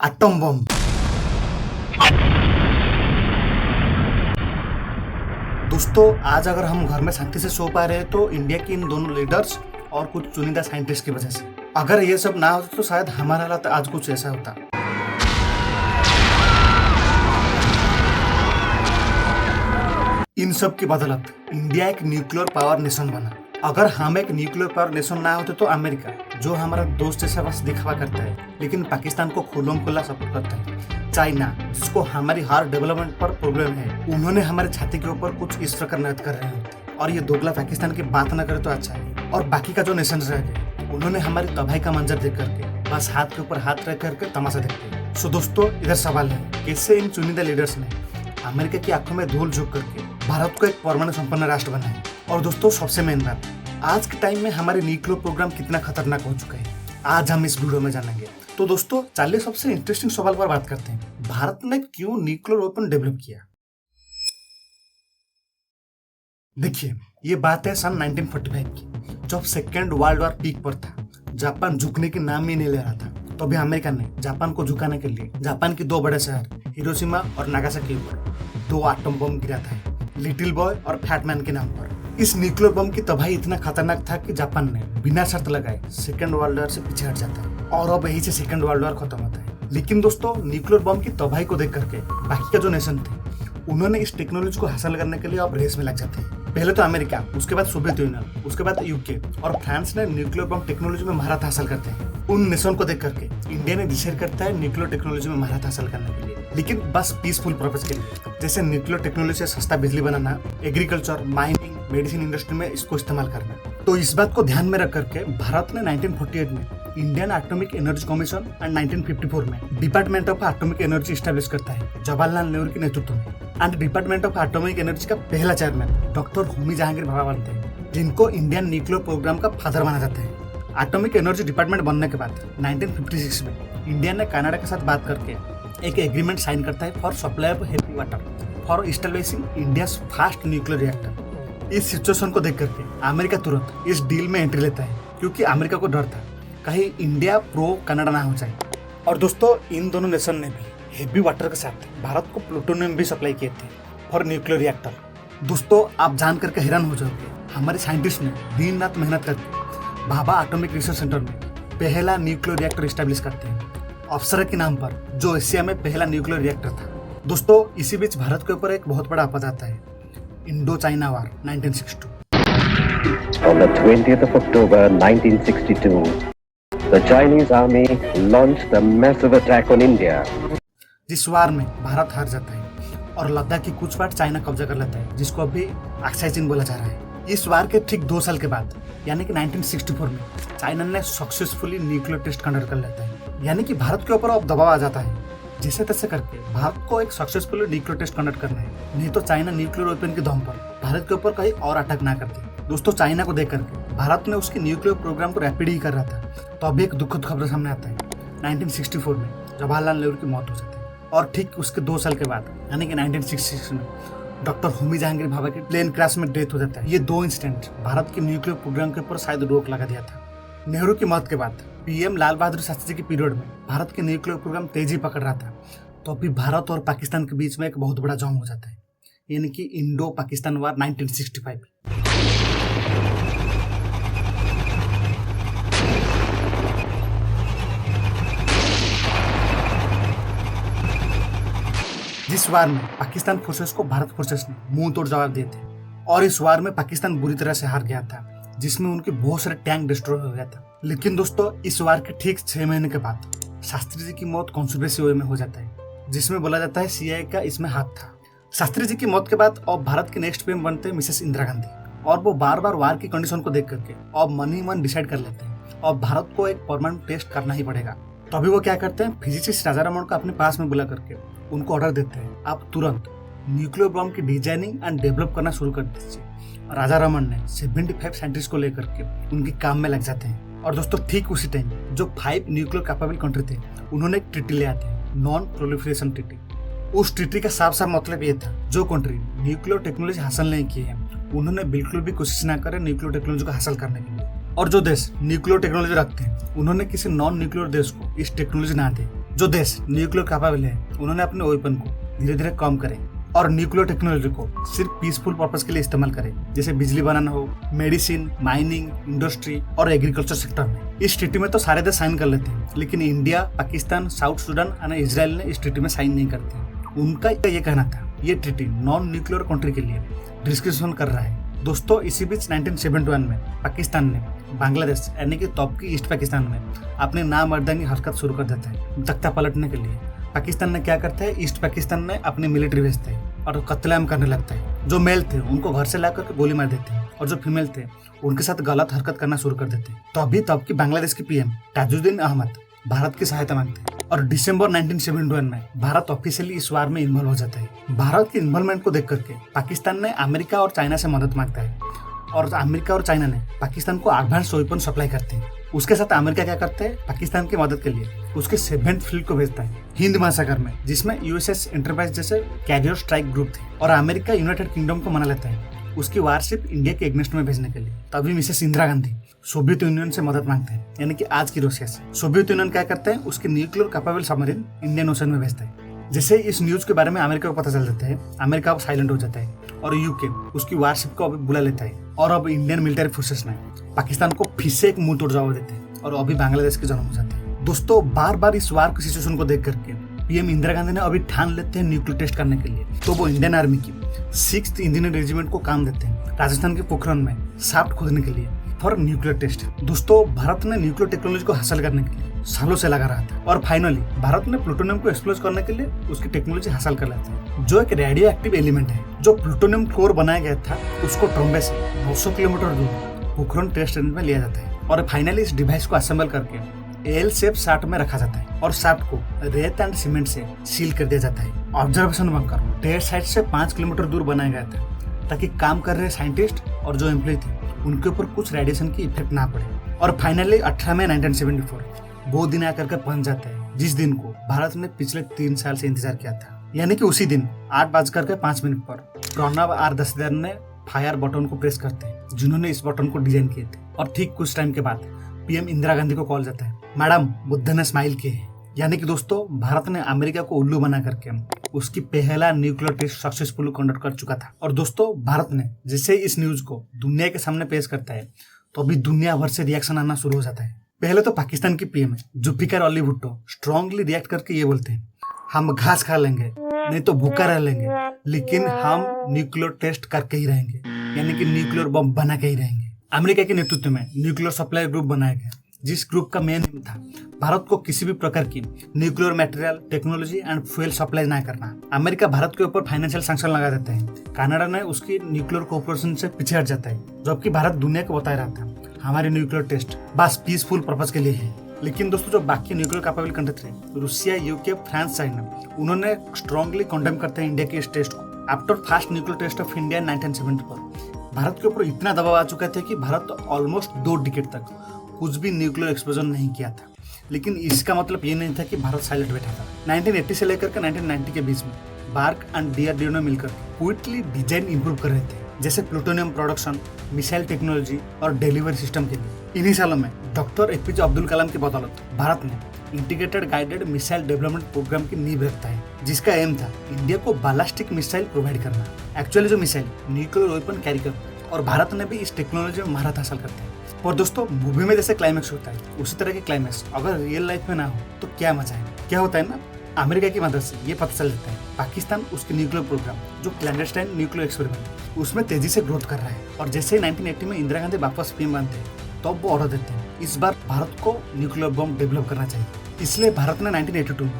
Atom bomb. दोस्तों आज अगर हम घर में शांति से सो पा रहे हैं तो इंडिया के इन दोनों लीडर्स और कुछ चुनिंदा साइंटिस्ट की वजह से। अगर ये सब ना होता तो शायद हमारा हालत आज कुछ ऐसा होता। इन सब की बदौलत इंडिया एक न्यूक्लियर पावर नेशन बना। अगर हम एक न्यूक्लियर पावर नेशन ना होते तो अमेरिका, जो हमारा दोस्त जैसा बस दिखावा करता है लेकिन पाकिस्तान को खुल्लम खुल्ला सपोर्ट करता है, चाइना जिसको हमारी हर डेवलपमेंट पर प्रॉब्लम है, उन्होंने हमारे छाती के ऊपर कुछ इस प्रकार नृत्य कर रहे होते और ये दोगला पाकिस्तान की बात न करे तो अच्छा है। और बाकी का जो नेशन रह गए उन्होंने हमारी तबाही का मंजर देख करके बस हाथ के ऊपर हाथ रख करके तमाशा देखते हैं। सो दोस्तों इधर सवाल है, कैसे इन चुनिंदा लीडर्स ने अमेरिका की आंखों में धूल झोंक करके भारत को एक परमाणु संपन्न राष्ट्र बनाया। और दोस्तों सबसे मेन बात, आज के टाइम में हमारे न्यूक्लियर प्रोग्राम कितना खतरनाक हो चुका है, आज हम इस वीडियो में जानेंगे। तो दोस्तों चलिए सबसे इंटरेस्टिंग सवाल पर बात करते हैं, भारत ने क्यों न्यूक्लियर वेपन डेवलप किया। देखिए ये बात है सन 1945 की, जब सेकेंड वर्ल्ड वॉर पीक पर था। जापान झुकने की नाम ही नहीं ले रहा था, तो अभी अमेरिका ने जापान को झुकाने के लिए जापान के दो बड़े शहर हिरोशिमा और नागासाकी पर 2 एटम बम गिरा था, लिटिल बॉय और फैटमैन के नाम पर। इस न्यूक्लियर बम की तबाही इतना खतरनाक था कि जापान ने बिना शर्त लगाए सेकेंड वर्ल्ड वॉर से पीछे हट जाता और अब यही से सेकेंड वर्ल्ड वॉर खत्म होता है। लेकिन दोस्तों न्यूक्लियर बम की तबाही को देख करके बाकी का जो नेशन थे उन्होंने इस टेक्नोलॉजी को हासिल करने के लिए अब रेस में लग जाते हैं। पहले तो अमेरिका, उसके बाद सोवियत यूनियन, उसके बाद यूके और फ्रांस ने न्यूक्लियर बम टेक्नोलॉजी में महारत हासिल करते हैं। उन नेशन को देख करके इंडिया ने डिसाइड करता है न्यूक्लियर टेक्नोलॉजी में महारत हासिल करने के लिए, लेकिन बस पीसफुल पर्पज के लिए, जैसे न्यूक्लियर टेक्नोलॉजी से सस्ता बिजली बनाना, एग्रीकल्चर, माइनिंग, मेडिसिन इंडस्ट्री में इसको इस्तेमाल करना। तो इस बात को ध्यान में रख करके भारत ने 1948 में Indian atomic energy commission and 1954 में department of atomic energy establish करता है जवाहरलाल नेहरू के नेतृत्व में। And department of atomic energy का पहला चेयरमैन डॉक्टर होमी जहांगीर भाभा बनते हैं, जिनको इंडियन न्यूक्लियर प्रोग्राम का फादर माना जाता है। एटॉमिक एनर्जी डिपार्टमेंट बनने के बाद 1956 में इंडिया ने कनाडा के साथ बात करके एक एग्रीमेंट साइन करता है for supply of heavy water for establishing India fast nuclear reactor. इस सिचुएशन को देख करके अमेरिका तुरंत इस डील में एंट्री लेता है, क्योंकि अमेरिका को डर था कहीं इंडिया प्रो कनाडा ना हो जाए। और दोस्तों इन दोनों नेशन ने भी हेवी वाटर के साथ भारत को प्लूटोनियम भी सप्लाई किए थे फॉर न्यूक्लियर रिएक्टर। दोस्तों आप जान करके हैरान हो जाओगे, हमारे साइंटिस्ट ने दिन रात मेहनत करके भाभा एटॉमिक रिसर्च सेंटर में पहला न्यूक्लियर रिएक्टर स्टैब्लिश करते हैं, अप्सरा के नाम पर, जो एशिया में पहला न्यूक्लियर रिएक्टर था। दोस्तों इसी बीच भारत के ऊपर एक बहुत बड़ा आपदा आता है, Indo China war 1962। On the 20th of October 1962, the Chinese army launched a massive attack on India. जिस वार में भारत हार जाता है और लद्दाख की कुछ पार्ट चाइना कब्जा कर लेता है, जिसको अभी अक्साई चीन बोला जा रहा है। इस वार के ठीक 2 साल के बाद यानी कि 1964 में चाइना ने सक्सेसफुली न्यूक्लियर टेस्ट कंडक्ट कर लेता है, यानी कि भारत के ऊपर अब दबाव आ जाता है जैसे तैसे करके भारत को एक सक्सेसफुली न्यूक्लियर टेस्ट कंडक्ट करना है, नहीं तो चाइना न्यूक्लियर वेपन के दम पर भारत के ऊपर कहीं और अटैक ना करते। दोस्तों चाइना को देख करके भारत ने उसके न्यूक्लियर प्रोग्राम को रैपिड ही कर रहा था, तो अभी एक दुखद खबर सामने आता है। 1964 में जवाहरलाल नेहरू की मौत हो जाती है और ठीक उसके 2 साल के बाद यानी कि 1966 में डॉक्टर होमी जहांगीर भाभा की प्लेन क्रैश में डेथ हो जाता है। ये 2 इंसिडेंट भारत के न्यूक्लियर प्रोग्राम के ऊपर शायद रोक लगा दिया था। नेहरू की मौत के बाद पीएम लाल बहादुर शास्त्री जी के पीरियड में भारत के न्यूक्लियर प्रोग्राम तेजी पकड़ रहा था, तो अभी भारत और पाकिस्तान के बीच में एक बहुत बड़ा जंग हो जाता है, यानी कि इंडो पाकिस्तान वार 1965। जिस वार में पाकिस्तान फोर्सेस को भारत फोर्सेस ने मुंह तोड़ जवाब दिए थे और इस वार में पाकिस्तान बुरी तरह से हार गया था, जिसमें उनके बहुत सारे टैंक डिस्ट्रॉय हो गया था। लेकिन दोस्तों इस वार के ठीक 6 महीने के बाद शास्त्री जी की मौत कॉन्स्पिरेसी वे में हो जाता है, जिसमें बोला जाता है सीआईए का इसमें हाथ था। शास्त्री जी की मौत के बाद अब भारत के नेक्स्ट पीएम बनते हैं मिसेस इंदिरा गांधी, और वो बार बार वार की कंडीशन को देख करके अब मन ही मन डिसाइड कर लेते हैं और भारत को एक परमानेंट टेस्ट करना ही पड़ेगा। तो अभी वो क्या करते हैं, फिजिसिस्ट राजा रमन को अपने पास में बुला करके उनको ऑर्डर देते हैं, आप तुरंत न्यूक्लियर बम की डिजाइनिंग एंड डेवलप करना शुरू कर दीजिए। राजा रमन ने 75 साइंटिस्ट को लेकर के उनके काम में लग जाते हैं। और दोस्तों ठीक उसी टाइम जो 5 न्यूक्लियर कैपेबल कंट्री थे उन्होंने एक ट्रीटी ले आते हैं, नॉन प्रोलिफरेशन ट्रीटी। उस ट्रीटी का साफ साफ मतलब ये था, जो कंट्री न्यूक्लियर टेक्नोलॉजी हासिल नहीं की है उन्होंने बिल्कुल भी कोशिश ना करें न्यूक्लियर टेक्नोलॉजी को हासिल करने के लिए। और जो देश न्यूक्लियर टेक्नोलॉजी रखते हैं उन्होंने किसी नॉन न्यूक्लियर देश को इस टेक्नोलॉजी ना दे, जो देश न्यूक्लियर कैपेबल है उन्होंने अपने वेपन को धीरे धीरे कम करे और न्यूक्लियर टेक्नोलॉजी को सिर्फ पीसफुल पर्पस के लिए इस्तेमाल करे, जैसे बिजली बनाना हो, मेडिसिन, माइनिंग, इंडस्ट्री और एग्रीकल्चर सेक्टर में। इस ट्रीटी में तो सारे देश साइन कर लेते हैं, लेकिन इंडिया, पाकिस्तान, साउथ सुडान और इजराइल ने इस ट्रीटी में साइन नहीं करते। उनका ये कहना था ये ट्रीटी नॉन न्यूक्लियर कंट्री के लिए डिस्क्रिप्शन कर रहा है। दोस्तों, इसी बीच 1971 में पाकिस्तान ने बांग्लादेश यानी कि तब की ईस्ट पाकिस्तान में अपने नामर्दानी हरकत शुरू कर देता है तख्ता पलटने के लिए। पाकिस्तान ने क्या करता है, ईस्ट पाकिस्तान में अपनी मिलिट्री भेजता है और कत्लेआम करने लगता है। जो मेल थे उनको घर से लाकर के गोली मार देते हैं और जो फीमेल थे उनके साथ गलत हरकत करना शुरू कर देते हैं। तो अभी तब की बांग्लादेश की पीएम ताजुद्दीन अहमद भारत की सहायता मांगते हैं और दिसंबर 1971 में भारत ऑफिशियली इस वार में इन्वॉल्व हो जाता है। भारत के इन्वॉल्वमेंट को देख करके पाकिस्तान ने अमेरिका और चाइना से मदद मांगता है और अमेरिका और चाइना ने पाकिस्तान को एडवांस वेपन सप्लाई करते हैं। उसके साथ अमेरिका क्या करता है, पाकिस्तान की मदद के लिए उसके 7th फ्लीट को भेजता है हिंद महासागर में, जिसमें यूएसएस एंटरप्राइज जैसे कैरियर स्ट्राइक ग्रुप थे। और अमेरिका यूनाइटेड किंगडम को मना लेता है उसकी वारशिप इंडिया के एग्नेस्ट में भेजने के लिए। तभी Mrs Indira Gandhi Soviet union से मदद मांगते हैं, यानी कि आज की रशिया से। सोवियत यूनियन क्या करता है, उसके nuclear capable submarine Indian ocean में भेजता है। जैसे इस न्यूज के बारे में अमेरिका को पता चल जाता है, अमेरिका साइलेंट हो जाता है और यूके उसकी वारशिप को अभी बुला लेता है। और अब इंडियन मिलिट्री फोर्सेस ने पाकिस्तान को फिर से एक मुंह तोड़ जवाब देते हैं और अभी बांग्लादेश के जन्म हो जाते हैं। दोस्तों, बार बार इस वार की सिचुएशन को देख करके पीएम इंदिरा गांधी ने अभी ठान लेते हैं न्यूक्लियर टेस्ट करने के लिए। तो वो इंडियन आर्मी की 6th इंजीनियर रेजिमेंट को काम देते हैं राजस्थान के पोखरण में शाफ्ट खोदने के लिए फॉर न्यूक्लियर टेस्ट। दोस्तों, भारत ने न्यूक्लियर टेक्नोलॉजी को हासिल करने के लिए सालों से लगा रहा था और फाइनली भारत ने प्लूटोनियम को एक्सप्लोर करने के लिए उसकी टेक्नोलॉजी हासिल कर लेते हैं, जो एक रेडियो एक्टिव एलिमेंट है। जो प्लूटोनियम कोर बनाया गया था उसको ट्रॉम्बे से 900 किलोमीटर दूर पोखरण टेस्ट रेंज में लिया जाता है और फाइनली इस डिवाइस को असेंबल करके एल शेप शाफ्ट में रखा जाता है और शाफ्ट को रेत एंड सीमेंट से सील कर दिया जाता है। ऑब्जर्वेशन बंकर टेस्ट साइट से 5 किलोमीटर दूर बनाया गया था ताकि काम कर रहे साइंटिस्ट और जो एम्प्लॉय थे उनके ऊपर कुछ रेडिएशन की इफेक्ट ना पड़े। और फाइनली 18 मई 1974 वो दिन आकर के पहुंच जाता है जिस दिन को भारत ने पिछले 3 साल से इंतजार किया था, यानी कि उसी दिन 8:05 पर प्रणब आर दसीदार ने फायर बटन को प्रेस करते हैं, जिन्होंने इस बटन को डिजाइन किए थे। और ठीक कुछ टाइम के बाद पीएम इंदिरा गांधी को कॉल जाता है, मैडम बुद्ध ने स्माइल किए हैं। यानी कि दोस्तों, भारत ने अमेरिका को उल्लू बना करके उसकी पहला न्यूक्लियर टेस्ट सक्सेसफुली कंडक्ट कर चुका था। और दोस्तों, भारत ने जैसे इस न्यूज को दुनिया के सामने पेश करता है तो अभी दुनिया भर से रिएक्शन आना शुरू हो जाता है। पहले तो पाकिस्तान की PM Zulfikar Ali Bhutto strongly react करके ये बोलते हैं, हम घास खा लेंगे नहीं तो भूखा रह लेंगे, लेकिन हम न्यूक्लियर टेस्ट करके ही रहेंगे, यानी कि न्यूक्लियर बम बना के ही रहेंगे। अमेरिका के नेतृत्व में न्यूक्लियर सप्लाई ग्रुप बनाया गया, जिस ग्रुप का मेन एम था भारत को किसी भी प्रकार की nuclear material, technology and fuel supply ना करना। अमेरिका भारत के ऊपर फाइनेंशियल सैंक्शन लगा देता है, कनाडा ने उसकी न्यूक्लियर कोऑपरेशन से पीछे हट जाता है, जबकि भारत दुनिया को बता रहा था हमारे न्यूक्लियर टेस्ट बस पीसफुल पर्पज के लिए है। लेकिन दोस्तों, जो बाकी न्यूक्लियर कैपेबल कंट्री थे, रूसिया, यूके, फ्रांस, चाइना, उन्होंने स्ट्रांगली कंडेम करते हैं इंडिया के इस टेस्ट को। After first nuclear test of India 1970 पर भारत के ऊपर इतना दबाव आ चुका था कि भारत ऑलमोस्ट 2 डिकेड तक कुछ भी न्यूक्लियर एक्सप्लोजन नहीं किया था। लेकिन इसका मतलब ये नहीं था कि भारत साइलेंट बैठा था। 1980 से लेकर के 1990 के बीच में बार्क एंड डीआरडीओ ने मिलकर क्विकली डिजाइन इंप्रूव कर रहे थे, जैसे प्लूटोनियम प्रोडक्शन, मिसाइल टेक्नोलॉजी और डिलीवरी सिस्टम के लिए। इन्हीं सालों में डॉक्टर एपीजे अब्दुल कलाम की बदौलत भारत ने integrated guided missile development program की नींव रखता है, जिसका एम था इंडिया को बैलिस्टिक मिसाइल प्रोवाइड करना। एक्चुअली जो मिसाइल न्यूक्लियर वेपन कैरी करता है और भारत ने भी इस टेक्नोलॉजी में महारत हासिल करते हैं। और दोस्तों, मूवी में जैसे क्लाइमेक्स होता है उसी तरह के क्लाइमेक्स अगर रियल लाइफ में ना हो तो क्या मजा है। क्या होता है ना, अमेरिका की मदद से ये पता चल जाता है पाकिस्तान उसके न्यूक्लियर प्रोग्राम, जो क्लैंडस्टाइन न्यूक्लियर एक्सपेरिमेंट, उसमें तेजी से ग्रोथ कर रहा है। और जैसे 1980 में इंदिरा गांधी वापस पीएम बनते हैं तो वो ऑर्डर देते हैं इस बार भारत को न्यूक्लियर बम डेवलप करना चाहिए। इसलिए भारत ने 1982 में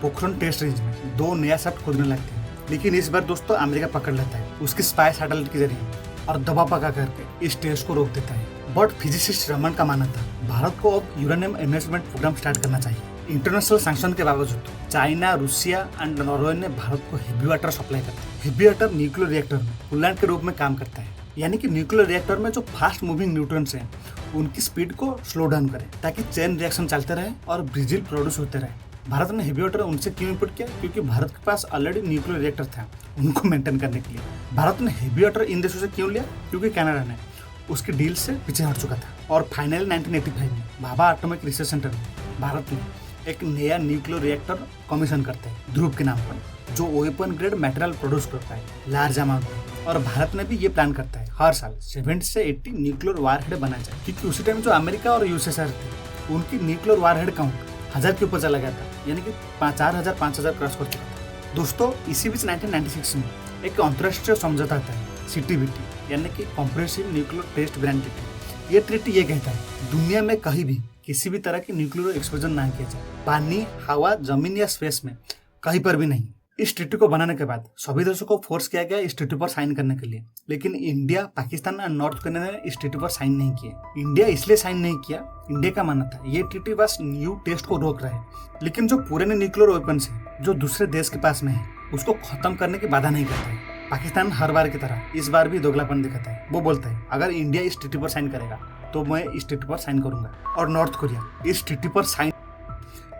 पोखरण टेस्ट रेंज में 2 नया शाफ्ट खोदने लगते हैं। लेकिन इस बार दोस्तों अमेरिका पकड़ लेता है उसकी स्पाई सैटेलाइट के जरिए और दबा पका करके इस टेस्ट को रोक देता है। बट फिजिसिस्ट रमन का मानना था भारत को अब यूरेनियम इन्वेस्टमेंट प्रोग्राम स्टार्ट करना चाहिए। इंटरनेशनल सैंक्शन के बावजूद चाइना, रूसिया एंड नॉर्वे ने भारत को हेवी वाटर सप्लाई करता है। हेवी वाटर न्यूक्लियर रिएक्टर में कूलेंट के रूप में काम करता है, यानी कि न्यूक्लियर रिएक्टर में जो फास्ट मूविंग न्यूट्रॉन्स हैं उनकी स्पीड को स्लो डाउन करे ताकि चेन रिएक्शन चलते रहे और ब्रिजिल प्रोड्यूस होते रहे। भारत ने हेवी वाटर उनसे क्यों इंपोर्ट किया? क्योंकि भारत के पास ऑलरेडी न्यूक्लियर रिएक्टर था उनको मेंटेन करने के लिए। भारत ने हेवी वाटर इन देशों से क्यों लिया? क्योंकि कनाडा ने उसकी डील से पीछे हट चुका था। और फाइनली 1985 में भाभा एटॉमिक रिसर्च सेंटर में भारत ने एक नया न्यूक्लियर रिएक्टर कमीशन करते हैं ध्रुव के नाम पर, जो वेपन ग्रेड मटेरियल प्रोड्यूस करता है लार्ज अमाउंट में। और भारत ने भी ये प्लान करता है हर साल 70 से 80 न्यूक्लियर वारहेड बनाया जाए, क्योंकि उसी टाइम जो अमेरिका और यूएसएसआर थे उनकी न्यूक्लियर वारहेड काउंट 1000 के ऊपर चला गया था, यानी कि 4000 5000 क्रॉस कर चुका था। दोस्तों इसी बीच 1996 में एक अंतर्राष्ट्रीय समझौता आता है CTBT, यानी कि comprehensive nuclear test ban treaty. ये ट्रीटी ये कहता है दुनिया में कहीं भी किसी भी तरह की न्यूक्लियर एक्सप्लोजन ना किया जाए, पानी, हवा, जमीन या स्पेस में कहीं पर भी नहीं। इस ट्रीटी को बनाने के बाद सभी देशों को फोर्स किया गया इस ट्रीटी पर साइन करने के लिए, लेकिन इंडिया, पाकिस्तान और नॉर्थ कोरिया ने इस ट्रीटी पर साइन नहीं किए। इंडिया इसलिए साइन नहीं किया, इंडिया का मानना था ये ट्रीटी बस न्यू टेस्ट को रोक रहा है, लेकिन जो पुराने न्यूक्लियर वेपन्स है जो दूसरे देश के पास में है उसको खत्म करने की बाधा नहीं करता है। पाकिस्तान हर बार की तरह इस बार भी दोगलापन दिखाता है। वो बोलता है अगर इंडिया इस ट्रीटी पर साइन करेगा तो मैं इस ट्रीटी पर साइन करूंगा। और नॉर्थ कोरिया इस ट्रीटी पर साइन,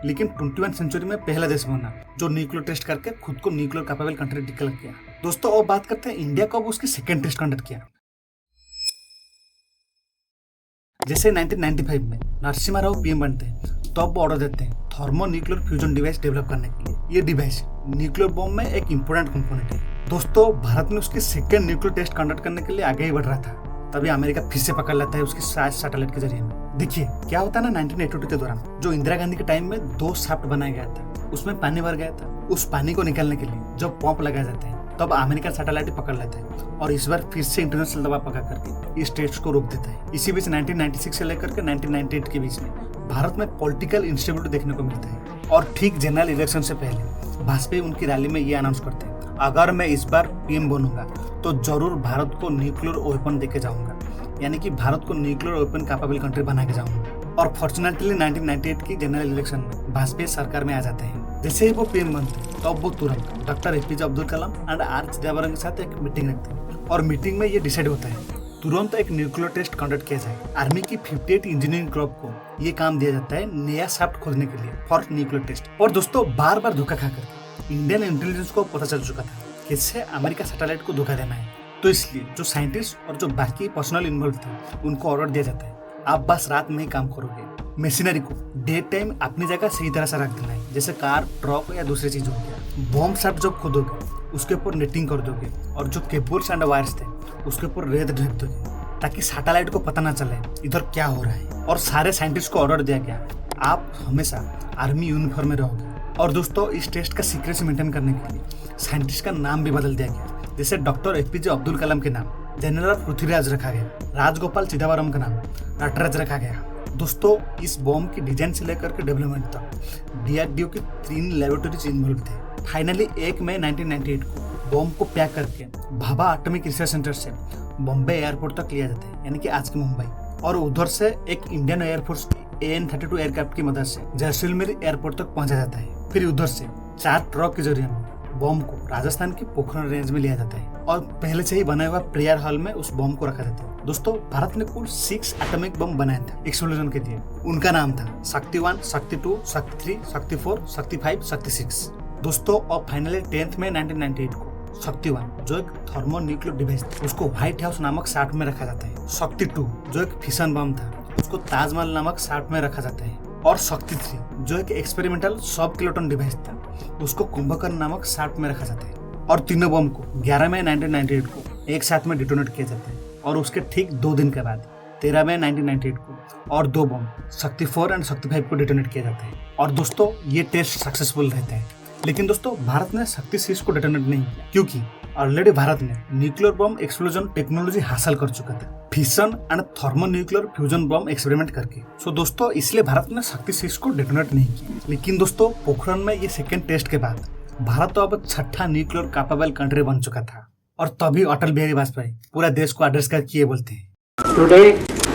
लेकिन 21 सेंचुरी में पहला देश बना जो न्यूक्लियर टेस्ट करके खुद को न्यूक्लियर कैपेबल कंट्री डिक्लेयर किया। दोस्तों अब बात करते हैं इंडिया कब उसकी सेकेंड टेस्ट कंडक्ट किया। जैसे 1995 में नरसिम्हा राव पीएम बनते हैं तो अब ऑर्डर देते हैं thermo nuclear fusion device develop करने के लिए। ये डिवाइस न्यूक्लियर बॉम्ब में एक इंपोर्टेंट कंपोनेंट है। दोस्तों भारत में उसकी सेकेंड न्यूक्लियर टेस्ट कंडक्ट करने के लिए आगे ही बढ़ रहा था, तभी अमेरिका फिर से पकड़ लेता है उसकी सैटेलाइट के जरिए में। देखिए क्या होता है ना, 1982 के दौरान जो इंदिरा गांधी के टाइम में 2 शाफ्ट बनाया गया था, उसमें पानी भर गया था। उस पानी को निकालने के लिए जब पंप लगाया जाता है तब अमेरिका सैटेलाइट पकड़ लेता है और इस बार फिर से इंटरनेशनल दबाव पकड़ करके इस टेस्ट को रोक देता है। इसी बीच 1996 से लेकर के 1998 के बीच में भारत में पॉलिटिकल इंस्टेबिलिटी देखने को मिलता है और ठीक जनरल इलेक्शन से पहले वाजपेयी उनकी रैली में ये अनाउंस करते हैं अगर मैं इस बार पीएम बनूंगा तो जरूर भारत को न्यूक्लियर वेपन देके जाऊंगा, यानी कि भारत को न्यूक्लियर वेपन कैपेबल कंट्री बना के जाऊंगा। और फॉर्चुनेटली 1998 की जनरल इलेक्शन में वाजपेयी सरकार में आ जाते हैं। जैसे ही वो पीएम बनते हैं तो वो तुरंत doctor APJ Abdul Kalam and R Chidambaram के साथ एक मीटिंग रखते हैं और मीटिंग में ये डिसाइड होता है तुरंत एक न्यूक्लियर टेस्ट कंडक्ट किया जाए। आर्मी की 58 इंजीनियरिंग क्लब को ये काम दिया जाता है नया शाफ्ट खोजने के लिए फॉर न्यूक्लियर टेस्ट। और दोस्तों बार बार धोखा खाकर इंडियन इंटेलिजेंस को पता चल चुका था कि इससे अमेरिका सैटेलाइट को धोखा देना है, तो इसलिए जो साइंटिस्ट और जो बाकी पर्सनल इन्वॉल्व थे उनको ऑर्डर दिया जाता है आप बस रात में ही काम करोगे, मशीनरी को डे टाइम अपनी जगह सही तरह से रख देना है, जैसे कार, ट्रक या दूसरी चीज हो गया। बॉम्ब शाफ्ट जब खोदोगे उसके ऊपर नेटिंग कर दोगे और जो केबल्स एंड वायर्स थे उसके ऊपर रेत ढक दोगे ताकि सैटेलाइट को पता ना चले इधर क्या हो रहा है। और सारे साइंटिस्ट को ऑर्डर दिया गया आप हमेशा आर्मी यूनिफॉर्म में रहोगे। और दोस्तों इस टेस्ट का सीक्रेसी मेंटेन करने के लिए साइंटिस्ट का नाम भी बदल दिया गया, जैसे डॉक्टर APJ अब्दुल कलाम के नाम जनरल पृथ्वीराज रखा गया, राजगोपाल चिदम्बरम का नाम नटराज रखा गया। दोस्तों इस बॉम्ब की डिजाइन से लेकर के डेवलपमेंट तक DRDO की 3 लेबोरेटरीज इन्वॉल्व थे। फाइनली 1 मई 1998 को बॉम्ब को पैक करके भाभा एटॉमिक रिसर्च सेंटर से बॉम्बे एयरपोर्ट तक लिया जाता है, यानी कि आज की मुंबई। और उधर से एक इंडियन एयरफोर्स AN-32 एयरक्राफ्ट की मदद से जैसलमेर एयरपोर्ट तक पहुंचा जाता है। फिर उधर से 4 ट्रक के जरिए बॉम्ब को राजस्थान की पोखरण रेंज में लिया जाता है और पहले से ही बना हुआ प्रेयर हॉल में उस बॉम्ब को रखा जाता है। दोस्तों भारत ने कुल 6 एटॉमिक बम बनाया था एक्सप्लोजन के लिए। उनका नाम था शक्ति 1, शक्ति 2, शक्ति 3, शक्ति 4, शक्ति 5, शक्ति 6। दोस्तों और फाइनली 10 मई 1998 को शक्ति 1 जो एक थर्मो न्यूक्लियर डिवाइस था उसको व्हाइट हाउस नामक शाफ्ट में रखा जाता है। शक्ति 2 जो एक फिशन बम था उसको ताजमहल नामक शाफ्ट में रखा जाता है। और शक्ति 3 जो एक एक्सपेरिमेंटल सब किलोटन डिवाइस था उसको कुंभकर्ण नामक शाफ्ट में रखा जाता है। और तीनों बम को 11 मई 1998 को एक साथ में डिटोनेट किया जाता है और उसके ठीक 2 दिन के बाद 13 मई 1998 को और 2 बम शक्ति 4 एंड शक्ति 5 को डिटोनेट किया जाता है। और दोस्तों ये टेस्ट सक्सेसफुल रहता है, लेकिन दोस्तों भारत ने शक्ति 6 को डिटोनेट नहीं किया क्योंकि ऑलरेडी भारत ने न्यूक्लियर बम एक्सप्लोजन टेक्नोलॉजी हासिल कर चुका था fission and thermo nuclear fusion bomb experiment करके। सो दोस्तों इसलिए भारत ने शक्ति 6 को डिटोनेट नहीं किया। लेकिन दोस्तों पोखरण में ये सेकेंड टेस्ट के बाद भारत तो अब 6ठा न्यूक्लियर कैपेबल कंट्री बन चुका था। और तभी अटल बिहारी वाजपेयी पूरा देश को एड्रेस करके ये बोलते हैं, Today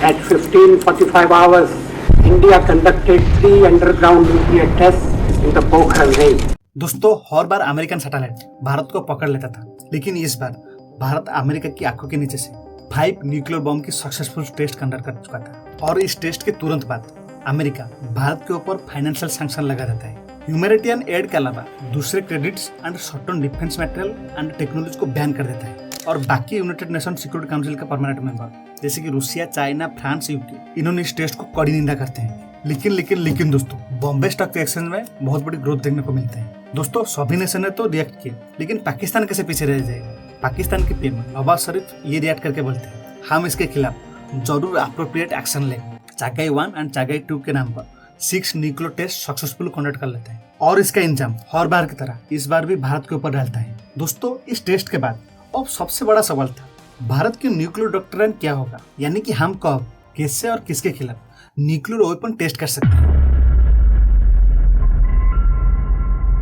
at 15:45 hours, India conducted 3 underground nuclear tests in the Pokhran range. दोस्तों हर बार अमेरिकन सैटेलाइट भारत को पकड़ लेता था, लेकिन इस बार भारत अमेरिका की आंखों के नीचे से 5 न्यूक्लियर बम की सक्सेसफुल टेस्ट कंडक्ट कर चुका था। और इस टेस्ट के तुरंत बाद अमेरिका भारत के ऊपर फाइनेंशियल सैंक्शन लगा देता है। ह्यूमैनिटेरियन एड के अलावा दूसरे credits and short term defence material and technology को बैन कर देता है। और बाकी यूनाइटेड नेशन सिक्योरिटी काउंसिल का परमानेंट मेंबर जैसे कि रूसिया, चाइना, फ्रांस, यूके इन्होंने इस टेस्ट को कड़ी निंदा करते हैं। लेकिन दोस्तों बॉम्बे स्टॉक एक्सचेंज में बहुत बड़ी ग्रोथ देखने को मिलता है। दोस्तों सभी नेशन ने तो रिएक्ट किया, लेकिन पाकिस्तान कैसे पीछे रह जाएगा? पाकिस्तान के पीएम नवाज शरीफ ये रिएक्ट करके बोलते हैं, हम इसके खिलाफ जरूर अप्रोप्रिएट एक्शन लेंगे। चागाई 1 और चागाई 2 के नाम पर 6 न्यूक्लियर टेस्ट सक्सेसफुल कंडक्ट कर लेते हैं और इसका इंजाम हर बार की तरह इस बार भी भारत के ऊपर डालता है। दोस्तों इस टेस्ट के बाद अब सबसे बड़ा सवाल था, भारत की न्यूक्लियर डॉक्ट्राइन क्या होगा, यानी कि हम कब, कैसे और किसके खिलाफ न्यूक्लियर वेपन टेस्ट कर सकते हैं।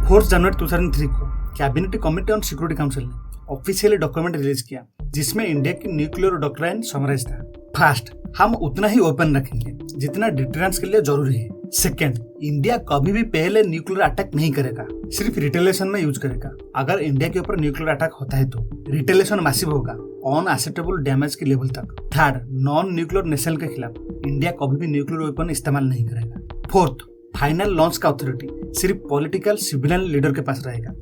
4 जनवरी 2003 को cabinet committee on security council ने ऑफिशियली डॉक्यूमेंट रिलीज किया जिसमें इंडिया की न्यूक्लियर डॉक्ट्राइन समराइज था। फर्स्ट, हम उतना ही ओपन रखेंगे जितना डिटरेंस के लिए जरूरी है। सेकेंड, इंडिया कभी भी पहले न्यूक्लियर अटैक नहीं करेगा, सिर्फ रिटेलिएशन में यूज करेगा। अगर इंडिया के ऊपर न्यूक्लियर अटैक होता है तो रिटेलिएशन मैसिव होगा ऑन एक्सेप्टेबल डैमेज के लेवल तक। थर्ड, नॉन न्यूक्लियर नेशन के खिलाफ इंडिया कभी भी न्यूक्लियर वेपन इस्तेमाल नहीं करेगा। फोर्थ, फाइनल लॉन्च का अथॉरिटी सिर्फ पॉलिटिकल सिविलियन लीडर के पास रहेगा,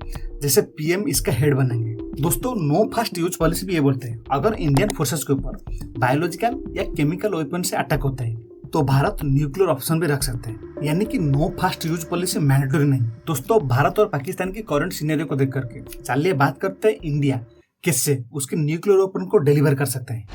जैसे पीएम इसका हेड बनेंगे। दोस्तों नो फास्ट यूज पॉलिसी भी ये बोलते हैं, अगर इंडियन फोर्सेस के ऊपर बायोलॉजिकल या केमिकल वेपन से अटैक होता है तो भारत न्यूक्लियर ऑप्शन भी रख सकते हैं, यानी कि no first use policy mandatory नहीं। दोस्तों भारत और पाकिस्तान की करंट सिनेरियो को देख करके चलिए बात करते हैं इंडिया किससे उसके न्यूक्लियर वेपन को डिलीवर कर सकता है।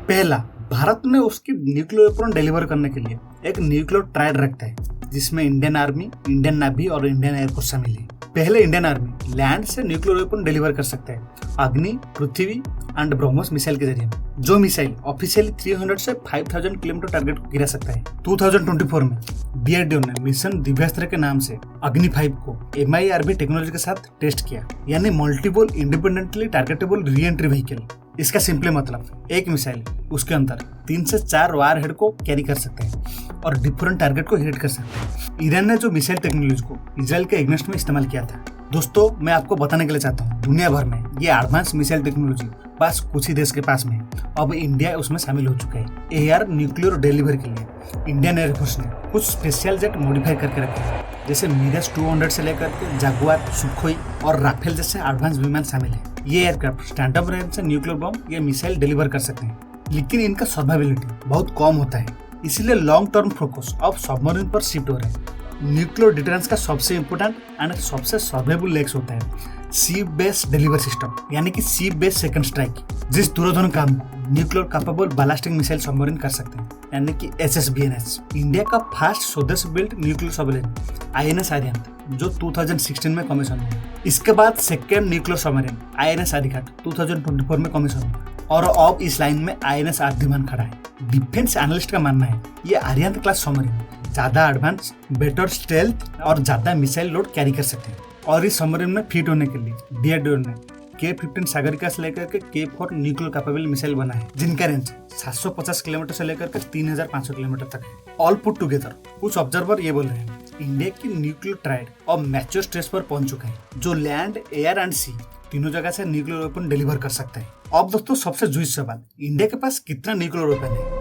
पहला, भारत ने उसकी न्यूक्लियर वेपन डिलीवर करने के लिए एक न्यूक्लियर ट्रायड रखता है जिसमें इंडियन आर्मी, इंडियन नेवी और इंडियन एयरफोर्स शामिल है। पहले इंडियन आर्मी लैंड से न्यूक्लियर वेपन डिलीवर कर सकता है अग्नि, पृथ्वी एंड ब्रह्मोस मिसाइल के जरिए, जो मिसाइल ऑफिशियली 300 से 5000 किलोमीटर टारगेट को गिरा सकता है। 2024 में डीआरडीओ ने मिशन दिव्यास्त्र के नाम से अग्नि 5 को MIRV टेक्नोलॉजी के साथ टेस्ट किया, यानी multiple independently targetable re entry vehicle. इसका सिंपली मतलब एक मिसाइल उसके अंदर 3 से 4 वार हेड को कैरी कर सकते हैं और डिफरेंट टारगेट को हिट कर सकते हैं। ईरान ने जो मिसाइल टेक्नोलॉजी को इजराइल के एग्नेस्ट में इस्तेमाल किया था। दोस्तों मैं आपको बताने के लिए चाहता हूँ, दुनिया भर में ये एडवांस मिसाइल टेक्नोलॉजी बस कुछ ही देश के पास में, अब इंडिया उसमें शामिल हो चुका है। एयर न्यूक्लियर डिलीवरी के लिए इंडियन एयरफोर्स ने कुछ स्पेशल जेट मॉडिफाई करके रखे हैं, जैसे मिराज 200 से लेकर के जागुआर, सुखोई और राफेल जैसे एडवांस विमान शामिल है। ये एयरक्राफ्ट स्टैंडअप रेंज से न्यूक्लियर बम या मिसाइल डिलीवर कर सकते हैं, लेकिन इनका सर्वाइवेबिलिटी बहुत कम होता है, इसलिए लॉन्ग टर्म फोकस अब सबमरीन पर शिफ्ट हो रहा है। न्यूक्लियर डिटरेंस का सबसे इंपोर्टेंट एंड सबसे सर्वाइवेबल लेग्स होता है सी बेस्ड डिलीवरी सिस्टम, यानी कि सी बेस्ड सेकंड स्ट्राइक, जिस दुर्योधन काम को nuclear capable ballistic missile submarine कर सकते हैं, यानी कि SSBNS। इंडिया का फर्स्ट स्वदेश बिल्ट न्यूक्लियर सबमरीन INS आर्यंत, जो 2016 में कमीशन हुआ। इसके बाद सेकेंड न्यूक्लियर सबमरीन INS आदिघाट 2024 में कमीशन हुआ और अब इस लाइन में INS आर्यमान खड़ा है। डिफेंस एनालिस्ट का मानना है ये आर्यंत क्लास सबमरीन ज्यादा एडवांस, बेटर स्टेल्थ और ज्यादा मिसाइल लोड कैरी कर सकते हैं, और इस सबमरीन में फिट होने के लिए डीआरडीओ ने K-15 सागरिका से लेकर के K-4 न्यूक्लियर कैपेबल मिसाइल बना है, जिनका रेंज 750 किलोमीटर से लेकर के 3500 किलोमीटर तक है। ऑल पुट टुगेदर कुछ ऑब्जर्वर ये बोल रहे हैं इंडिया की न्यूक्लियर ट्रायड अब मैच्योर स्टेज पर पहुंच चुका है, जो लैंड, एयर एंड सी तीनों जगह से न्यूक्लियर वेपन डिलीवर कर सकता है। अब दोस्तों सबसे जुइस सवाल, इंडिया के पास कितना न्यूक्लियर वेपन है?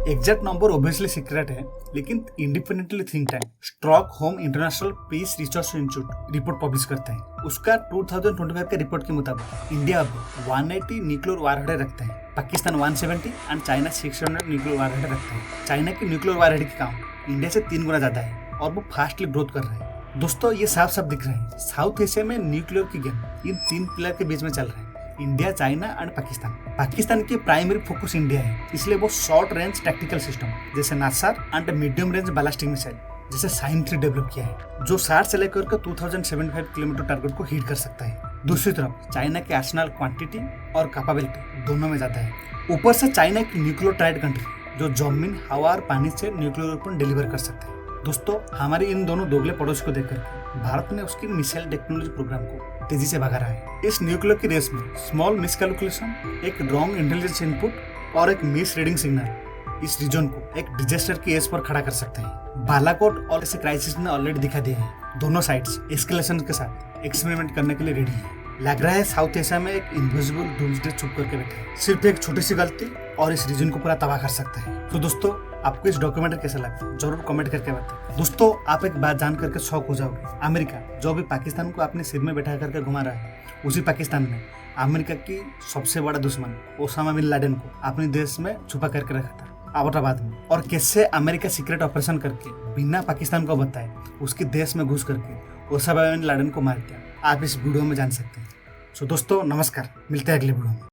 एग्जैक्ट नंबर ऑब्वियसली सीक्रेट है, लेकिन independently think tank Stockholm international peace research institute report publish करता है। उसका 2025 के रिपोर्ट के मुताबिक इंडिया अब 180 न्यूक्लियर वारहेड रखता है, Pakistan 170 and China 600 nuclear warhead रखता है। चाइना की न्यूक्लियर वारहेड की काउंट इंडिया से 3 गुना ज्यादा है और वो फास्टली ग्रोथ कर रहा है। दोस्तों ये साफ साफ दिख रहा है, साउथ एशिया में न्यूक्लियर की गेम इन 3 पिलर के बीच में चल रहा है, India, China and Pakistan. Pakistan की प्राइमरी फोकस इंडिया है, इसलिए वो शॉर्ट रेंज टैक्टिकल सिस्टम जैसे नासार and medium range ballistic missile जैसे साइन 3 डेवलप किया है, जो 60 से लेकर के 2075 किलोमीटर टारगेट को हिट कर सकता है। दूसरी तरफ चाइना के आर्सेनल क्वांटिटी और कैपेबिलिटी दोनों में ज्यादा है। ऊपर से चाइना की न्यूक्लियर ट्रायड कंट्री, जो जमीन, हवा और पानी से न्यूक्लियर वेपन डिलीवर कर सकता है। दोस्तों हमारे इन दोनों दोगले पड़ोसी को देखकर भारत ने उसकी मिसाइल टेक्नोलॉजी प्रोग्राम को तेजी से भगा रहा है। इस न्यूक्लियर की रेस में स्मॉल मिसकैलकुलेशन, एक रॉन्ग इंटेलिजेंस इनपुट और एक मिस रीडिंग सिग्नल इस रीजन को एक डिजास्टर की एज पर खड़ा कर सकते हैं। बालाकोट और ऐसे क्राइसिस ने ऑलरेडी दिखा दिया है, दोनों साइड्स एस्केलेशन के साथ एक्सपेरिमेंट करने के लिए रेडी है। लग रहा है साउथ एशिया में एक इनविजिबल डूम्सडे छुप करके बैठा है, सिर्फ एक छोटी सी गलती और इस रीजन को पूरा तबाह कर सकता है। तो दोस्तों आपको इस डॉक्यूमेंट्री कैसा लगता है जरूर कमेंट करके बताएं। दोस्तों आप एक बात जान करके शौक हो जाओगे, अमेरिका जो अभी पाकिस्तान को अपने सिर में बैठा करके घुमा रहा है, उसी पाकिस्तान में अमेरिका की सबसे बड़ा दुश्मन ओसामा बिन लादेन को अपने देश में छुपा करके रखा था अहमदाबाद में, और कैसे अमेरिका सीक्रेट ऑपरेशन करके बिना पाकिस्तान को बताए उसके देश में घुस करके ओसामा बिन लादेन को मार दिया। आप इस वीडियो में जान सकते हैं। सो दोस्तों नमस्कार, मिलते हैं अगले वीडियो में।